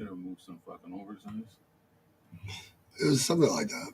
Could have moved some fucking oversized. It was something like that.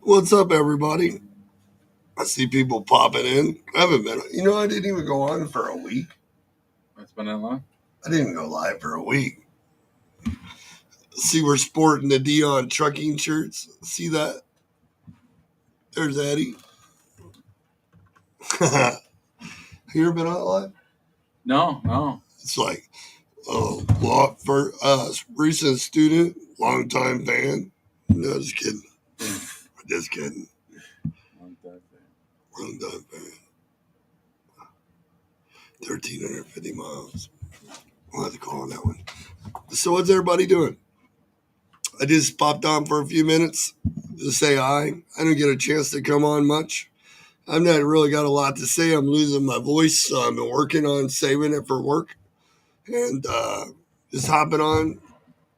What's up, everybody? I see people popping in. I haven't been, I didn't even go on for a week. It's been that long? I didn't even go live for a week. See, we're sporting the deione trucking shirts. See that? There's Eddie. You ever been on live? No. It's like, for us, recent student, longtime fan. No, just kidding. Just kidding. Long time fan. 1,350 miles. We'll have to call on that one. So what's everybody doing? I just popped on for a few minutes to say hi. I didn't get a chance to come on much. I've not really got a lot to say. I'm losing my voice, so I've been working on saving it for work. And just hopping on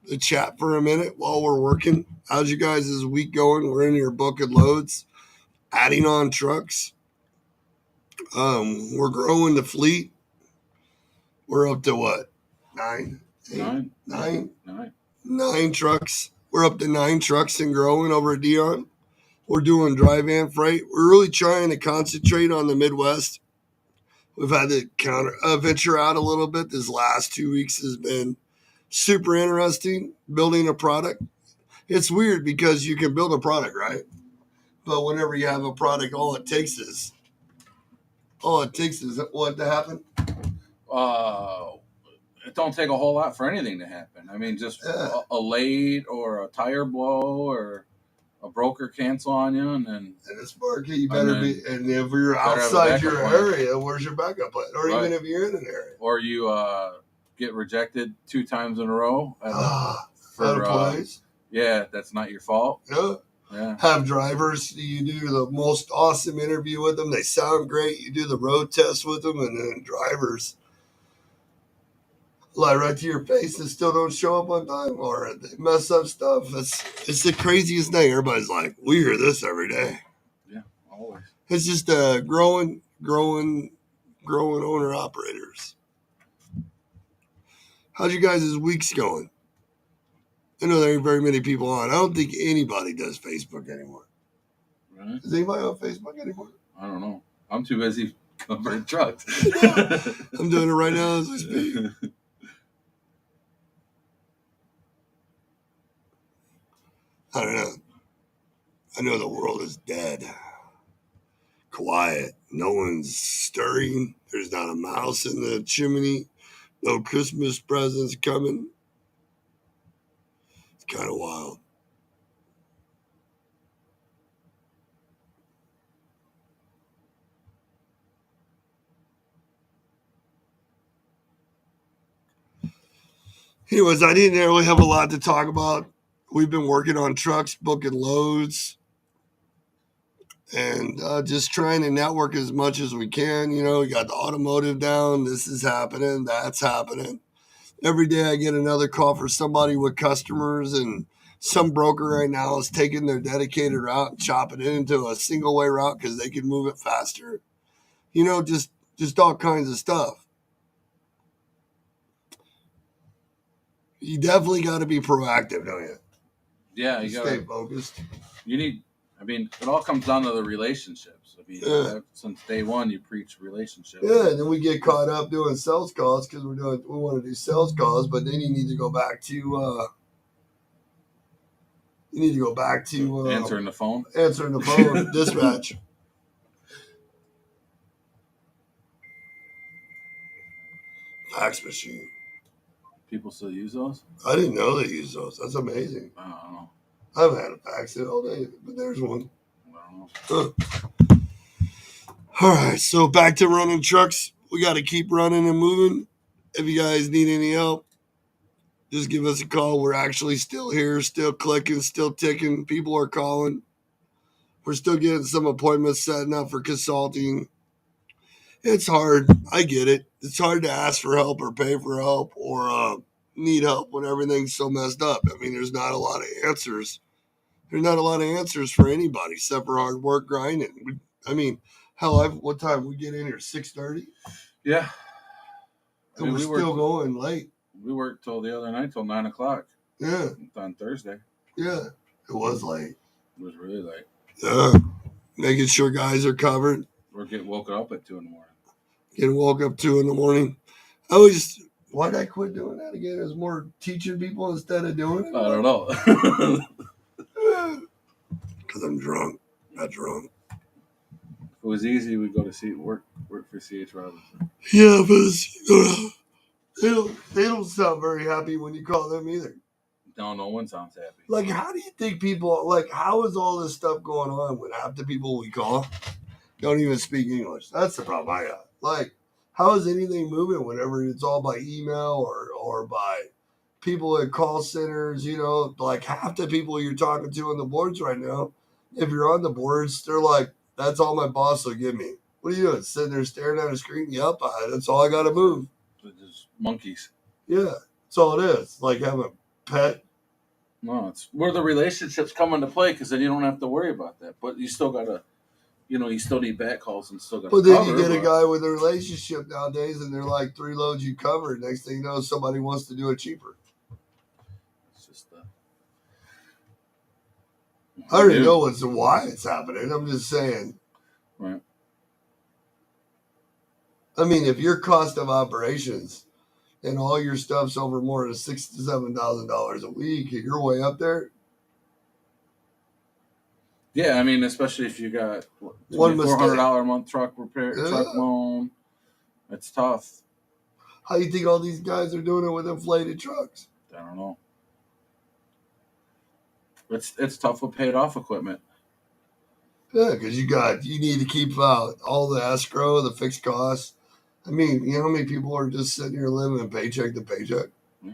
the chat for a minute while we're working. How's you guys' week going? We're in here booking loads, adding on trucks. We're growing the fleet. We're up to what? Nine trucks. We're up to 9 trucks and growing over at deione. We're doing dry van freight. We're really trying to concentrate on the Midwest. We've had to venture out a little bit. This last 2 weeks has been super interesting, building a product. It's weird because you can build a product, right? But whenever you have a product, all it takes is what to happen? It don't take a whole lot for anything to happen. I mean, just a late or a tire blow or a broker cancel on you, and it's market. You better be. And if you're outside your area, where's your backup plan? Or even if you're in an area, or you get rejected 2 times in a row for a place. Yeah, that's not your fault. Yeah. Have drivers. You do the most awesome interview with them. They sound great. You do the road test with them, and then drivers lie right to your face and still don't show up on time, or they mess up stuff. It's the craziest thing. Everybody's like, we hear this every day. Yeah, always. It's just growing owner operators. How's you guys' weeks going? I know there ain't very many people on. I don't think anybody does Facebook anymore. Really? Is anybody on Facebook anymore? I don't know. I'm too busy covering trucks. I'm doing it right now as we speak. I don't know. I know the world is dead. Quiet. No one's stirring. There's not a mouse in the chimney. No Christmas presents coming. It's kind of wild. Anyways, I didn't really have a lot to talk about. We've been working on trucks, booking loads, and just trying to network as much as we can. We got the automotive down. This is happening. That's happening. Every day I get another call for somebody with customers, and some broker right now is taking their dedicated route and chopping it into a single way route because they can move it faster. Just all kinds of stuff. You definitely got to be proactive, don't you? Yeah, you got to stay focused. It all comes down to the relationships. Since day one, you preach relationships. Yeah, and then we get caught up doing sales calls because we want to do sales calls, but then you need to go back to answering the phone, dispatch. Fax machine. People still use those? I didn't know they use those. That's amazing. I don't know. I haven't had a fax in all day, but there's one. I don't know. All right, so back to running trucks. We got to keep running and moving. If you guys need any help, just give us a call. We're actually still here, still clicking, still ticking. People are calling. We're still getting some appointments setting up for consulting. It's hard. I get it. It's hard to ask for help or pay for help or need help when everything's so messed up. I mean, there's not a lot of answers. There's not a lot of answers for anybody except for hard work grinding. Hell, what time we get in here? 6:30. Yeah. And we're still going late. We worked till the other night till 9 o'clock. Yeah. On Thursday. Yeah. It was late. It was really late. Yeah. Making sure guys are covered. Or get woken up at 2 in the morning. Getting woke up 2 in the morning. Why did I quit doing that again? It was more teaching people instead of doing it. I don't know. Because I'm drunk. Not drunk. If it was easy, we'd go to work for C.H. Robinson. Yeah, but they don't sound very happy when you call them either. No one sounds happy. Like, how do you think how is all this stuff going on when half the people we call don't even speak English? That's the problem I got. Like, how is anything moving whenever it's all by email or by people at call centers? Like half the people you're talking to on the boards right now, if you're on the boards, they're like, that's all my boss will give me. What are you doing? Sitting there staring at a screen? Yep, that's all I got to move. They're just monkeys. Yeah, that's all it is. Like having a pet. No, it's where the relationships come into play because then you don't have to worry about that. But you still got to, you still need back calls and still got to But then you get a guy with a relationship nowadays and they're like 3 loads you covered. Next thing you know, somebody wants to do it cheaper. It's just I already know why it's happening. I'm just saying. Right. I mean, if your cost of operations and all your stuff's over more than $6,000 to $7,000 a week, you're way up there. Yeah, I mean, especially if you got $2,400 a month truck loan, it's tough. How do you think all these guys are doing it with inflated trucks? I don't know. It's tough with paid off equipment. Yeah, because you need to keep all the escrow, the fixed costs. I mean, you know how many people are just sitting here living paycheck to paycheck? Yeah.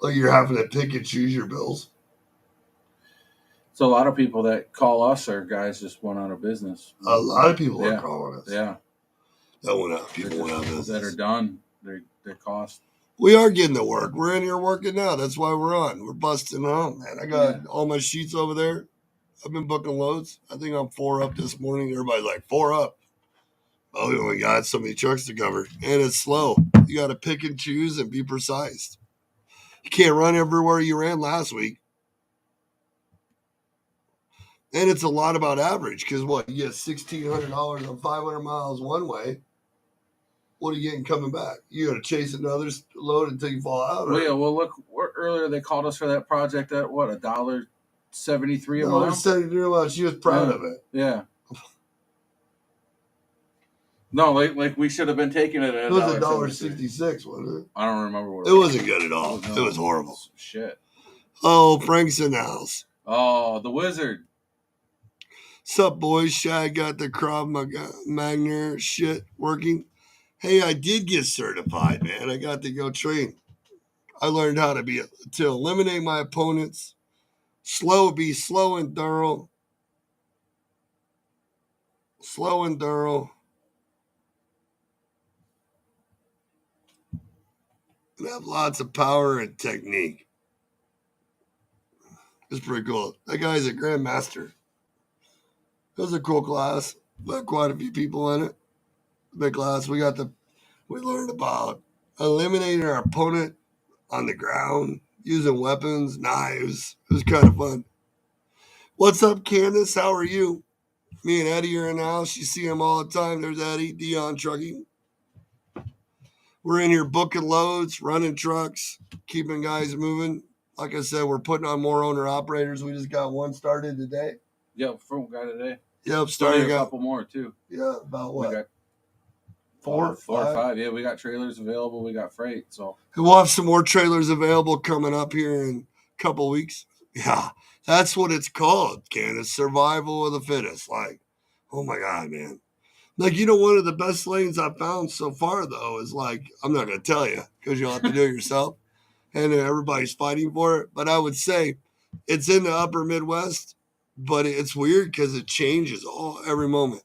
Like you're having to pick and choose your bills. So a lot of people that call us are guys just went out of business. A lot of people are calling us. Yeah. People went out of business. That are done. Their cost. We are getting to work. We're in here working now. That's why we're on. We're busting home, man. I got all my sheets over there. I've been booking loads. I think I'm 4 up this morning. Everybody's like, 4 up. Oh, we only got so many trucks to cover. And it's slow. You got to pick and choose and be precise. You can't run everywhere you ran last week. And it's a lot about average because you get $1,600 on 500 miles one way. What are you getting coming back? You got to chase another load until you fall out. Well, yeah. Well, look. Earlier they called us for that project at what $1.73 a mile. $1.73 a mile. She was proud of it. Yeah. No, like we should have been taking it at it was $1.66, wasn't it? I don't remember what it wasn't good at all. It was horrible. Shit. Oh, Frank's in the house. Oh, the wizard. Sup, boys? Shag got the Krav Maga shit working. Hey, I did get certified, man. I got to go train. I learned how to eliminate my opponents. Be slow and thorough. Slow and thorough. And have lots of power and technique. It's pretty cool. That guy's a grandmaster. It was a cool class. But quite a few people in it. Big class. We learned about eliminating our opponent on the ground, using weapons, knives. It was kind of fun. What's up, Candace? How are you? Me and Eddie are in the house. You see him all the time. There's Eddie, Deione Trucking. We're in here booking loads, running trucks, keeping guys moving. Like I said, we're putting on more owner-operators. We just got one started today. Yep, from guy today. Yep, starting a couple more, too. Yeah, about what? We got 4 or 5. Yeah, we got trailers available. We got freight. So we'll have some more trailers available coming up here in a couple weeks. Yeah, that's what it's called, Candace. Survival of the fittest. Like, oh my God, man. Like, one of the best lanes I've found so far, though, is like, I'm not going to tell you because you'll have to do it yourself. And everybody's fighting for it. But I would say it's in the upper Midwest, but it's weird because it changes every moment.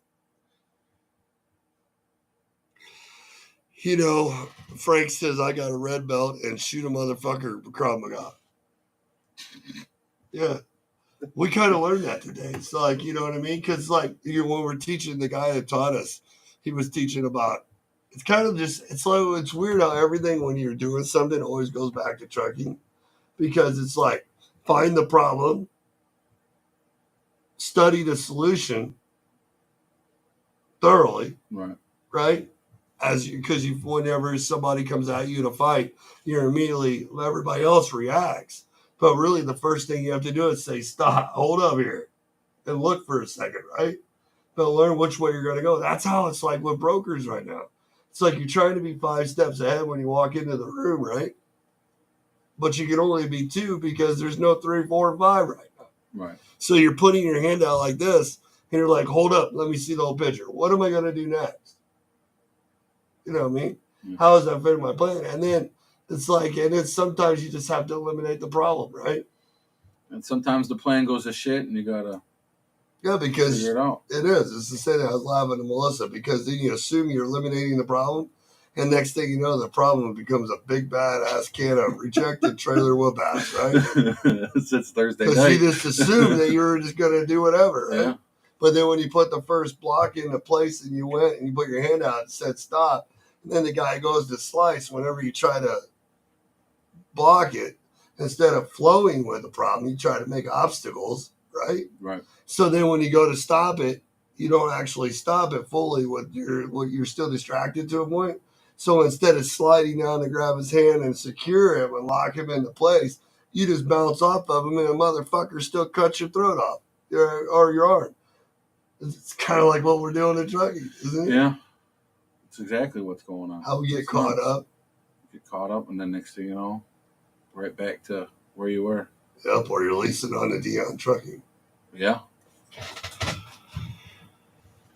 Frank says I got a red belt and shoot a motherfucker Krav Maga. Yeah. We kind of learned that today. It's like, you know what I mean? Because, like, when we're teaching, the guy that taught us, he was teaching about, it's kind of just, it's like, it's weird how everything when you're doing something always goes back to trucking. Because it's like, find the problem, study the solution thoroughly, right? Because whenever somebody comes at you to fight, you're immediately, everybody else reacts. But really, the first thing you have to do is say, stop, hold up here, and look for a second, right? But learn which way you're going to go. That's how it's like with brokers right now. It's like you're trying to be 5 steps ahead when you walk into the room, right? But you can only be 2 because there's no 3, 4, 5 right now. Right. So you're putting your hand out like this, and you're like, hold up, let me see the whole picture. What am I going to do next? You know what I mean? Mm-hmm. How does that fit in my plan? And then it's like, and then sometimes you just have to eliminate the problem, right? And sometimes the plan goes to shit, and you got to because figure it out. It is. It's the same thing I was laughing to Melissa, because then you assume you're eliminating the problem, and next thing you know, the problem becomes a big badass can of rejected trailer whoop ass, right? It's Thursday night. Because you just assumed that you were just going to do whatever, right? Yeah. But then when you put the first block into place and you went and you put your hand out and said stop, and then the guy goes to slice whenever you try to block it, instead of flowing with the problem, you try to make obstacles, right? Right. So then when you go to stop it, you don't actually stop it fully. You're still distracted to a point. So instead of sliding down to grab his hand and secure him and lock him into place, you just bounce off of him and a motherfucker still cuts your throat off or your arm. It's kind of like what we're doing in trucking, isn't it? Yeah. It's exactly what's going on. How we get caught up. Get caught up, and then next thing you know, right back to where you were. Yep, or you're leasing on the deione trucking. Yeah.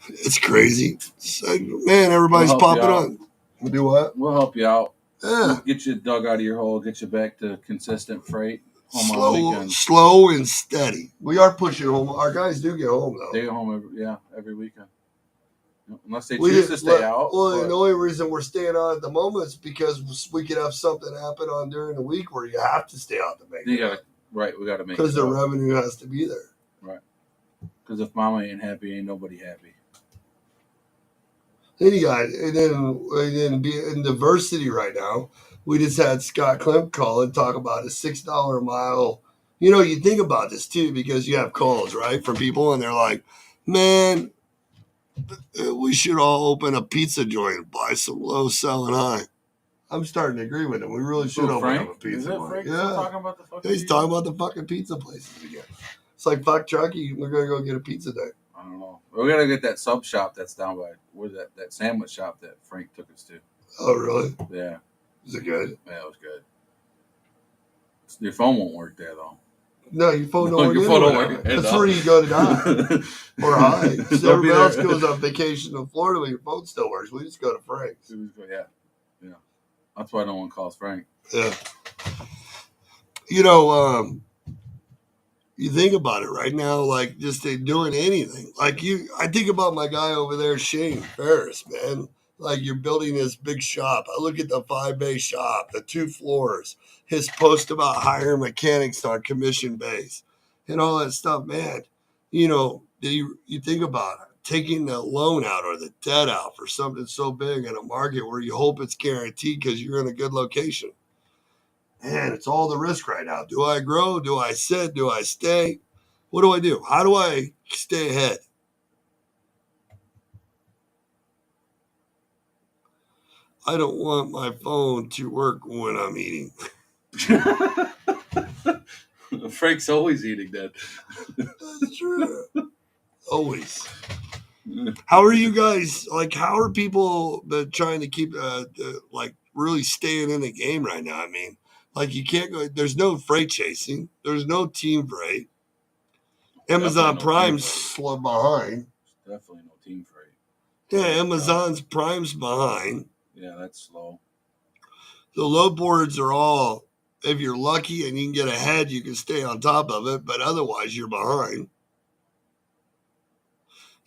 It's crazy. It's like, man, everybody's popping on. We'll do what? We'll help you out. Yeah. We'll get you dug out of your hole, get you back to consistent freight. Slow and steady. We are pushing home. Our guys do get home, though. They get home every weekend. Unless they choose to stay out. Well, the only reason we're staying on at the moment is because we could have something happen on during the week where you have to stay out to make it. Right, we got to make it. Because the revenue has to be there. Right. Because if mama ain't happy, ain't nobody happy. Then you got, and then be in diversity right now. We just had Scott Klemp call and talk about a $6 a mile. You think about this too, because you have calls, right, from people, and they're like, man, we should all open a pizza joint and buy some low, selling high. I'm starting to agree with him. We really should open up a pizza joint. He's talking about the fucking pizza places again. It's like, fuck Chucky, we're going to go get a pizza day. I don't know. We got to get that sub shop that's down by, where's that sandwich shop that Frank took us to. Oh, really? Yeah. Is it good? Yeah, it was good. Your phone won't work there, though. No, your phone don't work. That's where you go to die. Or hide. So everybody else goes on vacation in Florida, but your phone still works. We just go to Frank's. Yeah. That's why no one calls Frank. Yeah. You think about it right now, like just doing anything. Like I think about my guy over there, Shane Ferris, man. Like you're building this big shop. I look at the 5-bay shop, the 2 floors, his post about hiring mechanics on commission base and all that stuff, man. You think about it, taking the loan out or the debt out for something so big in a market where you hope it's guaranteed because you're in a good location. Man, it's all the risk right now. Do I grow? Do I sit? Do I stay? What do I do? How do I stay ahead? I don't want my phone to work when I'm eating. Frank's always eating that. That's true. Always. How are you guys? Like, how are people trying to keep like really staying in the game right now? I mean, like you can't go. There's no freight chasing. There's no team freight. Amazon Definitely no team Prime's freight. slow behind. Definitely no team freight. Yeah, Amazon's Prime's behind. Yeah, that's slow. The load boards are all. If you're lucky and you can get ahead, you can stay on top of it. But otherwise, you're behind.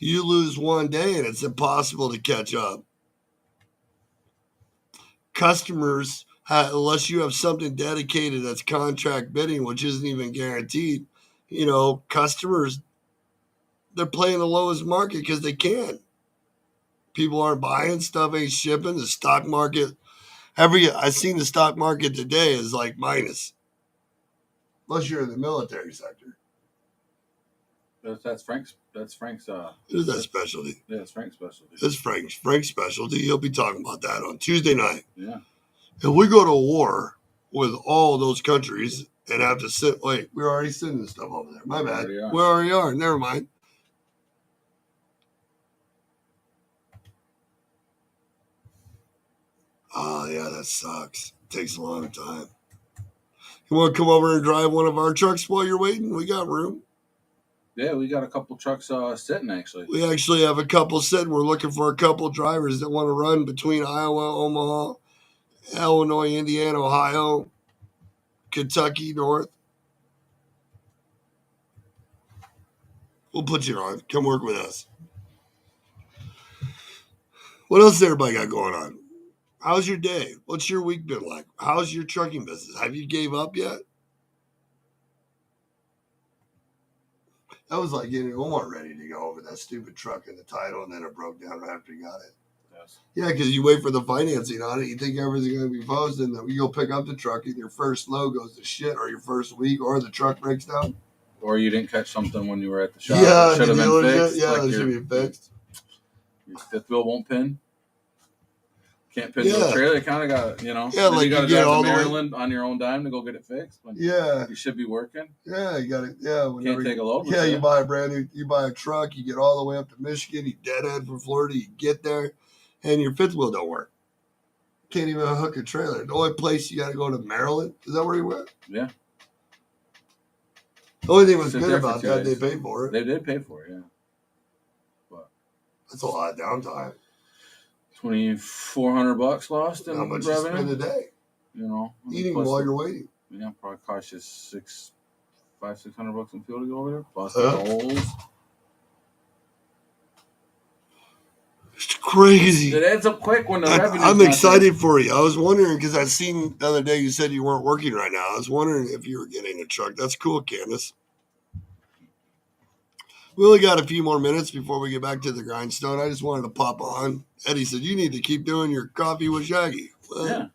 You lose one day and it's impossible to catch up. Customers, unless you have something dedicated that's contract bidding, which isn't even guaranteed, customers, they're playing the lowest market because they can. People aren't buying, stuff ain't shipping. The stock market, I seen the stock market today is like minus, unless you're in the military sector. That's Frank's. That's Frank's. Is that specialty? Yeah, it's Frank's specialty. It's Frank's specialty. He'll be talking about that on Tuesday night. Yeah. If we go to war with all those countries and have to sit, wait, we're already sending stuff over there. My bad. We already are. Never mind. Oh, yeah, that sucks. It takes a long time. You want to come over and drive one of our trucks while you're waiting? We got room. Yeah, we got a couple trucks sitting, actually. We actually have a couple sitting. We're looking for a couple drivers that want to run between Iowa, Omaha, Illinois, Indiana, Ohio, Kentucky, North. We'll put you on. Come work with us. What else has everybody got going on? How's your day? What's your week been like? How's your trucking business? Have you gave up yet? That was like getting Omar ready to go over that stupid truck in the title, and then it broke down right after he got it. Yes. Yeah, because you wait for the financing on it. You think everything's going to be posted, and then you go pick up the truck, and your first load goes to shit, or your first week, or the truck breaks down. Or you didn't catch something when you were at the shop. Yeah, it should have been fixed. Yeah, like it should be fixed. Your fifth wheel won't pin. Can't pin to a trailer. You kind of got, Yeah, like you got to drive to Maryland on your own dime to go get it fixed. Yeah. You should be working. Yeah, you got it. Yeah. Can't take a load with you buy you buy a truck, you get all the way up to Michigan, you dead end from Florida, you get there, and your fifth wheel don't work. Can't even hook a trailer. The only place you got to go to Maryland. Is that where you went? Yeah. The only thing was good about that, they paid for it. They did pay for it, yeah. But that's a lot of downtime. $2,400 lost in how much revenue. You spend a day? Eating while you're waiting. Yeah, probably cost you $600 in fuel to go over there. Plus the tolls. It's crazy. It adds up quick when the revenue. I'm excited for you. I was wondering because I seen the other day you said you weren't working right now. I was wondering if you were getting a truck. That's cool, Candace. We only got a few more minutes before we get back to the grindstone. I just wanted to pop on. Eddie said, you need to keep doing your coffee with Shaggy. Well, yeah.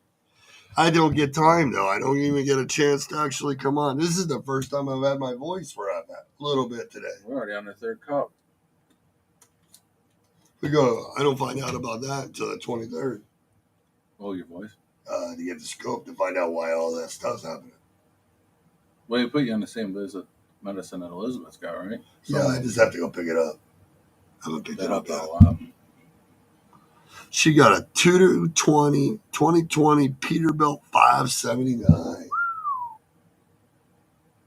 I don't get time, though. I don't even get a chance to actually come on. This is the first time I've had my voice for a little bit today. We're already on the third cup. I don't find out about that until the 23rd. Oh, your voice? To get the scope to find out why all that stuff's happening. Well, they put you on the same medicine that Elizabeth's got, right? So, yeah, I just have to go pick it up. I haven't picked it up yet. She got a 2020 Peterbilt 579.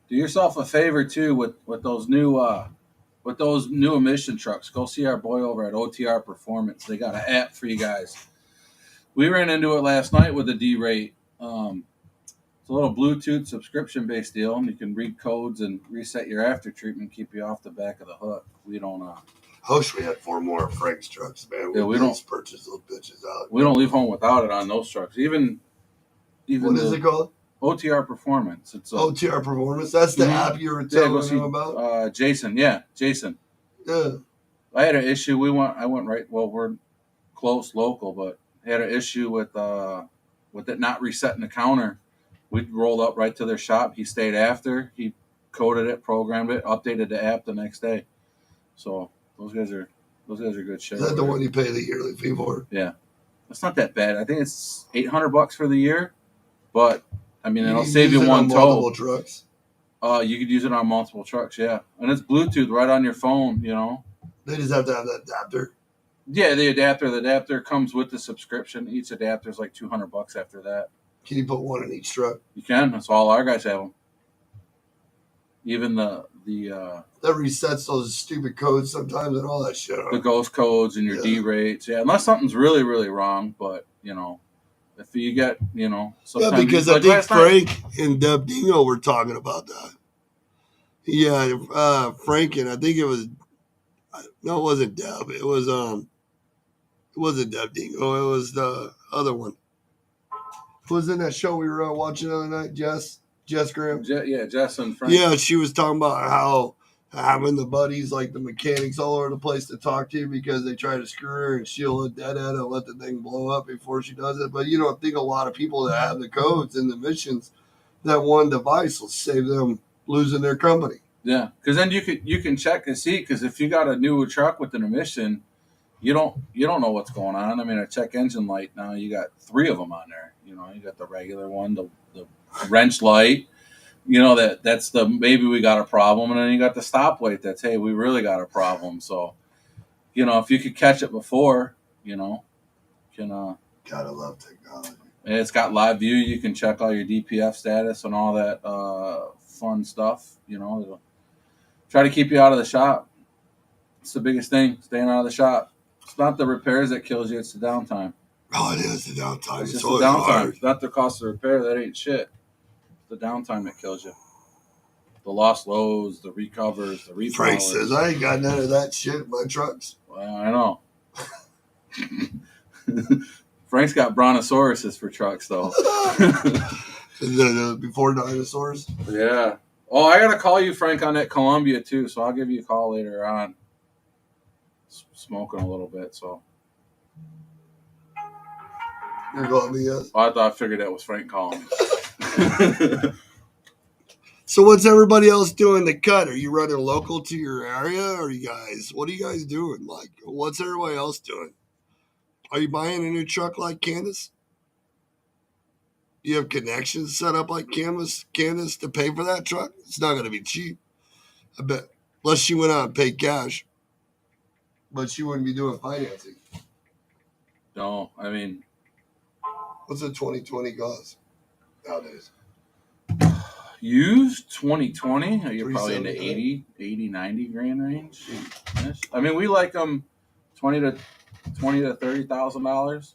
Do yourself a favor too with those new emission trucks. Go see our boy over at OTR Performance. They got an app for you guys. We ran into it last night with a D-rate. It's a little Bluetooth subscription-based deal, and you can read codes and reset your after treatment, keep you off the back of the hook. We don't. I wish we had 4 more Frank's trucks, man. We don't purchase those bitches out. We don't leave home without it on those trucks. Even what is it called? OTR Performance. It's OTR Performance. That's the app you were telling me about. Jason. Yeah, Jason. Yeah. I had an issue. I went right. Well, we're close, local, but I had an issue with it not resetting the counter. We rolled up right to their shop. He stayed after. He coded it, programmed it, updated the app the next day. So those guys are good shit. Is that the one you pay the yearly fee for? Yeah, it's not that bad. I think it's $800 for the year, but I mean it'll save you one tow. Multiple trucks. You could use it on multiple trucks, yeah, and it's Bluetooth right on your phone. They just have to have that adapter. Yeah, the adapter comes with the subscription. Each adapter is like $200 after that. Can you put one in each truck? You can. That's all our guys have them. Even that resets those stupid codes sometimes and all that shit. The ghost codes and your D rates. Yeah, unless something's really, really wrong. But, if you get, sometimes. Yeah, because I think Frank and Deb Dingo were talking about that. Yeah, Frank and I think it was, no, it wasn't Deb. It wasn't Deb Dingo. It was the other one. Who was in that show we were watching the other night? Jess Graham? Yeah, Jess and Frank. Yeah, she was talking about how having the buddies, like the mechanics all over the place to talk to because they try to screw her and she'll look dead at it and let the thing blow up before she does it. But you don't think a lot of people that have the codes and the missions, that one device will save them losing their company. Yeah, because then you can check and see, because if you got a new truck with an emission, you don't know what's going on. I mean, a check engine light now, you got 3 of them on there. You got the regular one, the wrench light. That's the maybe we got a problem, and then you got the stop light that's, hey, we really got a problem. So, if you could catch it before, can gotta love technology. And it's got live view. You can check all your DPF status and all that fun stuff. It'll try to keep you out of the shop. It's the biggest thing, staying out of the shop. It's not the repairs that kills you; it's the downtime. Oh, it is the downtime. It's just the downtime. Hard. It's not the cost of repair. That ain't shit. It's the downtime that kills you. The lost loads, the recovers, the repowers. Frank says, I ain't got none of that shit in my trucks. Well, I know. Frank's got brontosauruses for trucks, though. Before dinosaurs? Yeah. Oh, I got to call you, Frank, on that Columbia, too, so I'll give you a call later on. Smoking a little bit, so. You're calling me, yes? Oh, I figured that was Frank calling me. So what's everybody else doing to cut? Are you running local to your area? Or what are you guys doing? Like, what's everybody else doing? Are you buying a new truck like Candace? You have connections set up like Candace to pay for that truck? It's not going to be cheap. I bet. Unless she went out and paid cash. But she wouldn't be doing financing. No, I mean. What's a 2020 cost nowadays? Used 2020, you're probably in the 80, 90 grand range. I mean, we like them $20,000 to $30,000,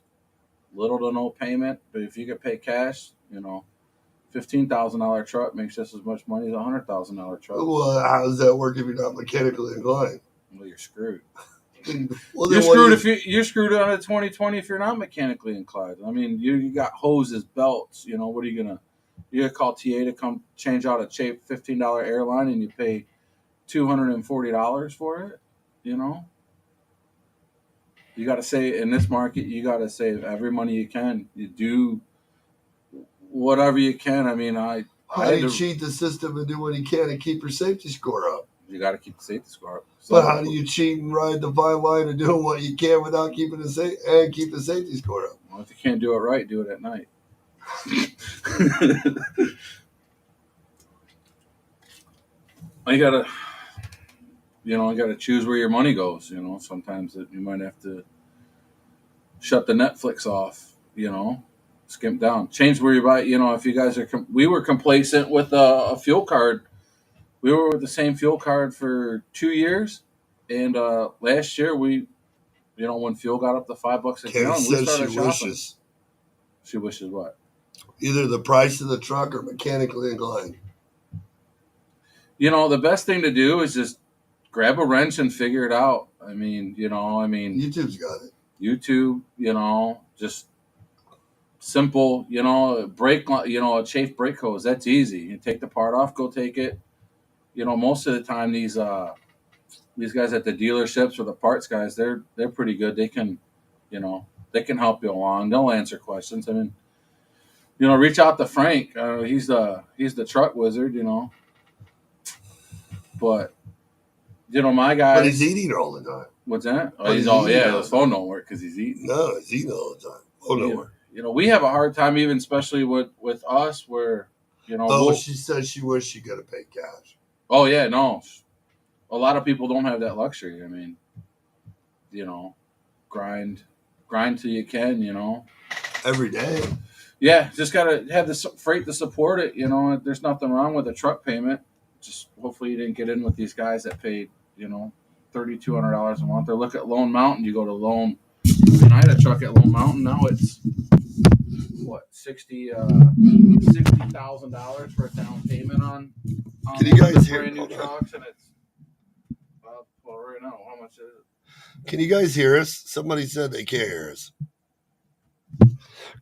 little to no payment. But if you could pay cash, $15,000 truck makes just as much money as a $100,000 truck. Well, how does that work if you're not mechanically inclined? Well, you're screwed. Well, you're screwed on a 2020 if you're not mechanically inclined. I mean, you got hoses, belts. What are you gonna? You gotta call TA to come change out a cheap $15 airline, and you pay $240 for it. You got to save in this market. You got to save every money you can. You do whatever you can. I mean, how do you cheat the system and do what you can to keep your safety score up? You got to keep the safety score up. So, but how do you cheat and ride the fine line of doing what you can without keeping the safety score up? Well, if you can't do it right, do it at night. You gotta choose where your money goes. Sometimes you might have to shut the Netflix off. Skimp down, change where you buy. If you guys we were complacent with a fuel card. We were with the same fuel card for 2 years, and last year when fuel got up to $5 a gallon, we started shopping. She wishes what? Either the price of the truck or mechanically inclined. The best thing to do is just grab a wrench and figure it out. I mean, YouTube's got it. YouTube, just simple, brake, a chafe brake hose. That's easy. You take the part off, go take it. Most of the time these guys at the dealerships or the parts guys, they're pretty good. They can, help you along. They'll answer questions. I mean, reach out to Frank. He's the truck wizard, But, my guy. But he's eating all the time. What's that? Oh, his phone don't work because he's eating. No, he's eating all the time. Phone don't work. We have a hard time, even especially with us, where, she said she wished she could have paid cash. Oh, yeah, no. A lot of people don't have that luxury. I mean, you know, grind till you can, you know. Every day. Yeah, just gotta have the freight to support it. You know, there's nothing wrong with a truck payment. Just hopefully you didn't get in with these guys that paid, you know, $3,200 a month. Or look at Lone Mountain. You go to Lone. I mean, I had a truck at Lone Mountain. Now it's what $60,000 for a down payment on Can you guys hear? brand new trucks, and it's well right now. How much is it? Can you guys hear us? Somebody said they can't hear us.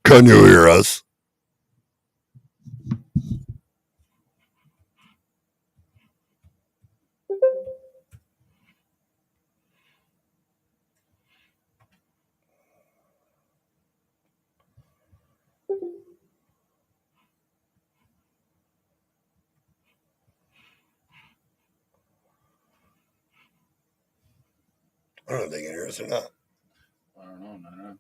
Can you hear us? I don't know if they can hear us or not. I don't know. No.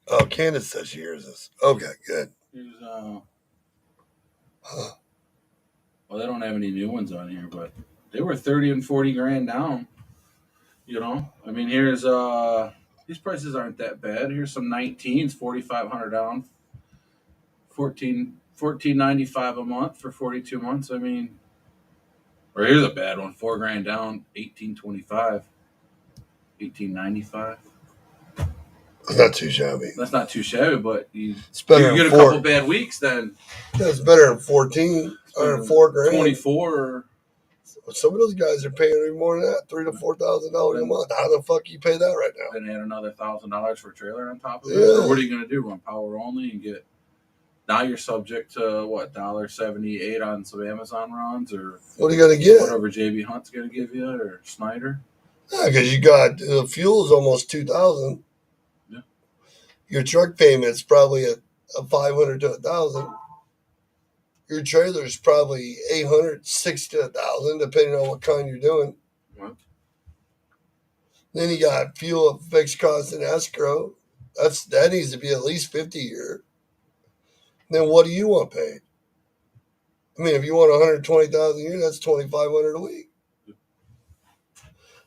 Oh, Candace says she hears us. Okay, good. Here's well, they don't have any new ones on here, but they were 30 and 40 grand down. You know, I mean, here's these prices aren't that bad. Here's some 19s, 4,500 down, 14.95 a month for 42 months. I mean, or here's a bad one, 4 grand down, 18.25, 18.95. That's not too shabby. That's not too shabby, but you get a couple bad weeks, then that's better than 14 or 4 grand. 24. Some of those guys are paying more than that, $3,000 to $4,000 a month. How the fuck you pay that right now? Then add another $1,000 for a trailer on top of it. Or what are you going to do? Run power only and get? Now you're subject to what $1.78 on some Amazon runs, or what are you going to get? Whatever JB Hunt's going to give you, or Snyder. Yeah, because you got fuel's almost $2,000. Yeah. Your truck payment's probably a $500 to $1,000. Your trailer's probably $800, $600 to $1,000, depending on what kind you're doing. What? Then you got fuel, fixed costs, and escrow. That needs to be at least $50 a year. Then what do you want paid? I mean, if you want $120,000 a year, that's $2,500 a week.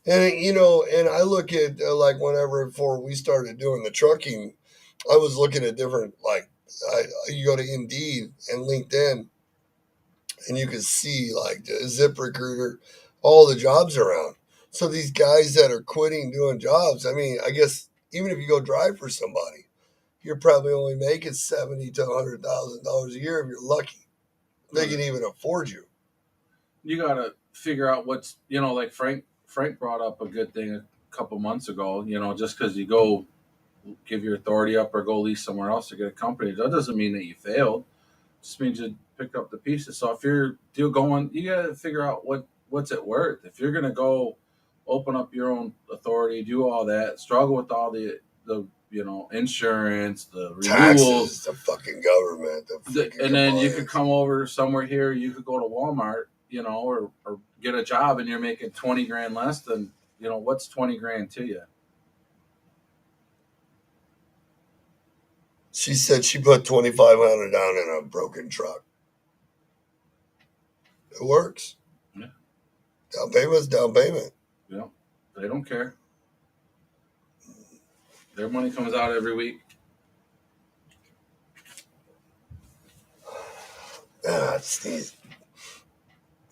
And and I look at like whenever before we started doing the trucking, I was looking at different you go to Indeed and LinkedIn, and you can see like the ZipRecruiter, all the jobs around. So these guys that are quitting doing jobs, I mean, I guess even if you go drive for somebody, you're probably only making $70,000 to $100,000 a year if you're lucky. They can even afford you. You gotta figure out what's like Frank brought up a good thing a couple months ago. Just because you go give your authority up or go lease somewhere else to get a company, that doesn't mean that you failed. It just means you picked up the pieces. So if you're going, you gotta figure out what's it worth. If you're gonna go open up your own authority, do all that, struggle with all the insurance, the taxes, the fucking government, and then you could come over somewhere here. You could go to Walmart, or get a job, and you're making 20 grand less than what's 20 grand to you. She said she put $2,500 down in a broken truck. It works. Yeah. Down payment's down payment. Yeah, they don't care. Their money comes out every week. Sneeze.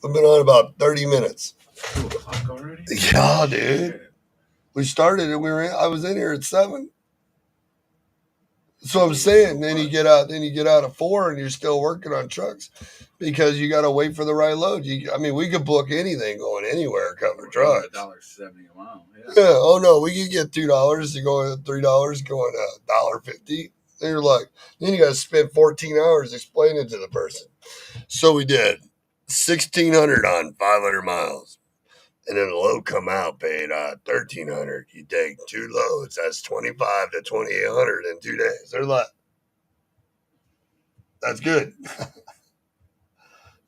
We've been on about 30 minutes. 2 o'clock already? Yeah, dude. We started and I was in here at 7. So I'm saying, then you get out at 4 and you're still working on trucks because you got to wait for the right load. We could book anything going anywhere, cover trucks. $1.70 a mile. Yeah. Oh no, we could get $2 to go at $3 going $1.50. And you're like, then you got to spend 14 hours explaining to the person. So we did 1,600 on 500 miles. And then the load come out paid $1,300. You take 2 loads, that's $2,500 to $2,800 in 2 days. They're like, that's good.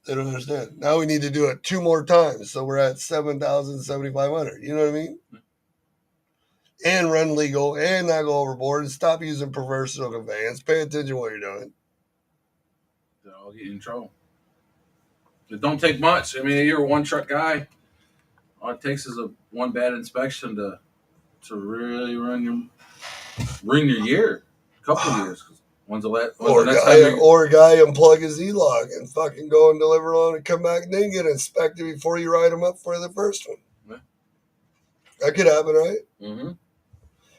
They don't understand. Now we need to do it 2 more times, so we're at 7,000, 7,500. You know what I mean? And run legal, and not go overboard, and stop using professional conveyance. Pay attention to what you're doing. They'll get you in trouble. It don't take much. I mean, you're a one truck guy. All it takes is one bad inspection to to really ring your year, a couple of years. When's the Or next time? a guy unplug his E-log and fucking go and deliver on and come back and then get inspected before you write him up for the first one. Yeah. That could happen, right? Mm-hmm.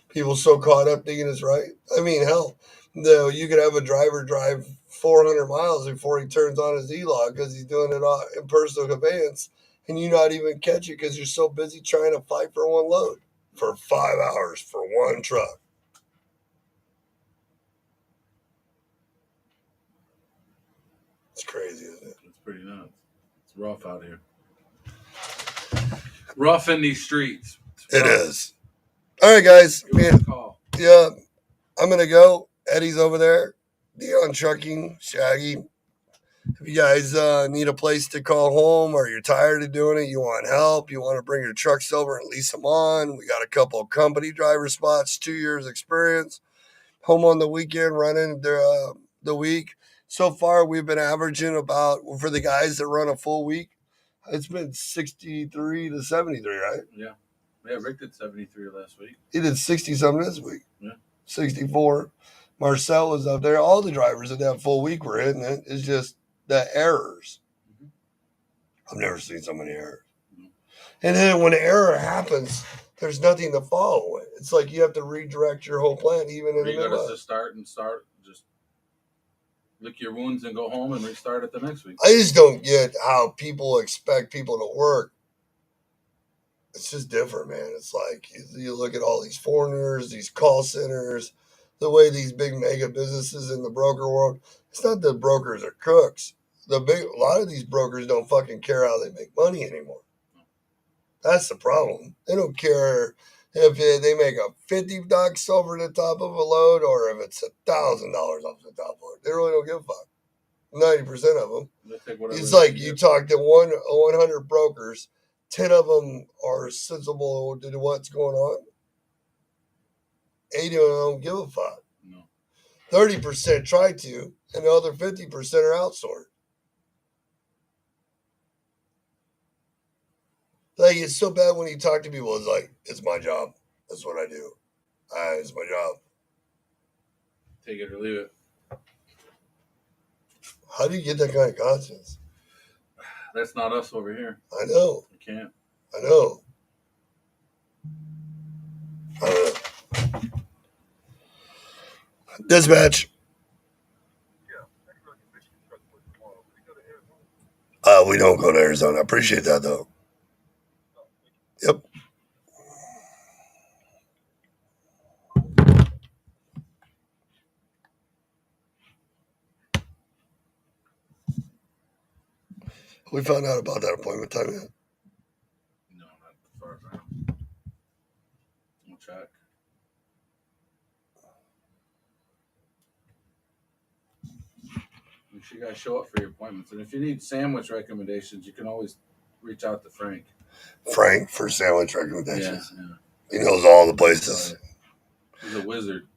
People so caught up thinking it's right. I mean, hell, though you could have a driver drive 400 miles before he turns on his E-log because he's doing it in personal conveyance, and you not even catch it because you're so busy trying to fight for one load for 5 hours for one truck. It's crazy, isn't it? It's pretty nuts. It's rough out here. Rough in these streets. It is. All right, guys. Yeah, I'm going to go. Eddie's over there. Deione Trucking, Shaggy. If you guys need a place to call home or you're tired of doing it, you want help, you want to bring your trucks over and lease them on, we got a couple of company driver spots, 2 years experience, home on the weekend, running the week. So far, we've been averaging about, for the guys that run a full week, it's been 63 to 73, right? Yeah. Yeah, Rick did 73 last week. He did 60-something this week. Yeah. 64. Marcel was up there. All the drivers in that full week were hitting it. It's just the errors. Mm-hmm. I've never seen so many errors. Mm-hmm. And then when an error happens, there's nothing to follow it. It's like you have to redirect your whole plan, even in the middle. You got to just start, just lick your wounds and go home and restart it the next week. I just don't get how people expect people to work. It's just different, man. It's like you look at all these foreigners, these call centers, the way these big mega businesses in the broker world. It's not that brokers are crooks. A lot of these brokers don't fucking care how they make money anymore. That's the problem. They don't care if they make a $50 over the top of a load or if it's $1,000 off the top of it. They really don't give a fuck. 90% of them. It's like you talk to 100 brokers, 10 of them are sensible to what's going on. 80 of them don't give a fuck. No. 30% try to, and the other 50% are outsourced. Like, it's so bad when you talk to people, it's like, it's my job. That's what I do. It's my job. Take it or leave it. How do you get that kind of confidence? That's not us over here. I know. You can't. I know. Dispatch. We don't go to Arizona. I appreciate that, though. Yep. We found out about that appointment time yet? No, not as far as I know. We'll check. Make sure you guys show up for your appointments. And if you need sandwich recommendations, you can always reach out to Frank. Frank for sandwich recommendations. Yeah. He knows all the places. He's a wizard.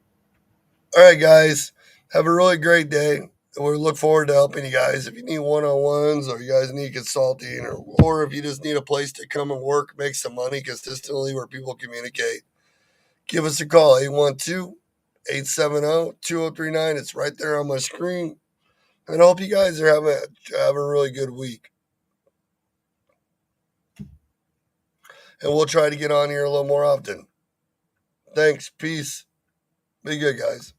All right, guys. Have a really great day. We look forward to helping you guys. If you need one-on-ones or you guys need consulting or if you just need a place to come and work, make some money consistently where people communicate, give us a call, 812-870-2039. It's right there on my screen. And I hope you guys are having a really good week. And we'll try to get on here a little more often. Thanks. Peace. Be good, guys.